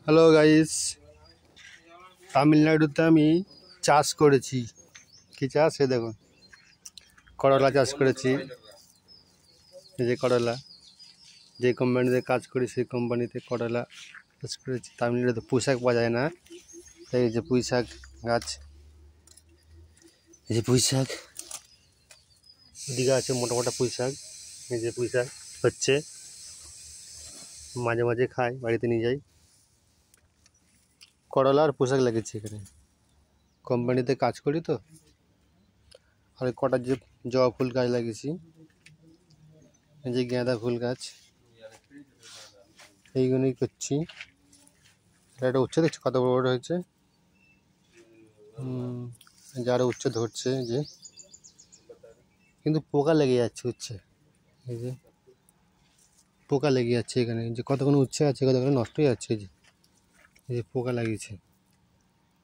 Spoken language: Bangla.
হ্যালো গাইস, তামিলনাড়ুতে আমি চাষ করেছি। কি চাষ? এ দেখুন, করলা চাষ করেছি। এই যে করলা, যে কোম্পানিতে কাজ করি সেই কোম্পানিতে করলা চাষ করেছি। তামিলনাড়ুতে পুঁইশাক পাওয়া যায় না, তাই এই যে পুঁইশাক গাছ, এই যে পুঁইশাক, দিঘা আছে মোটা মোটা পুঁইশাক। এই যে পুঁইশাক হচ্ছে, মাঝে মাঝে খাই, বাড়িতে নিয়ে যাই। করলা আর পুঁইশাক লাগিয়েছি এখানে, কোম্পানিতে কাজ করি তো। আর কটা যে জবা ফুল গাছ লাগিয়েছি, এই যে গাঁদা ফুল গাছ, এইগুলোই করছি। এটা উচ্ছে দেখছি কত বড় বড় হয়েছে, যারা উচ্ছে ধরছে যে, কিন্তু পোকা লেগে যাচ্ছে উচ্ছে। এই যে পোকা লেগে যাচ্ছে এখানে, যে কতক্ষণ উচ্ছে আছে কতক্ষণ নষ্ট হয়ে যাচ্ছে। এই যে পোকা লাগিয়েছে।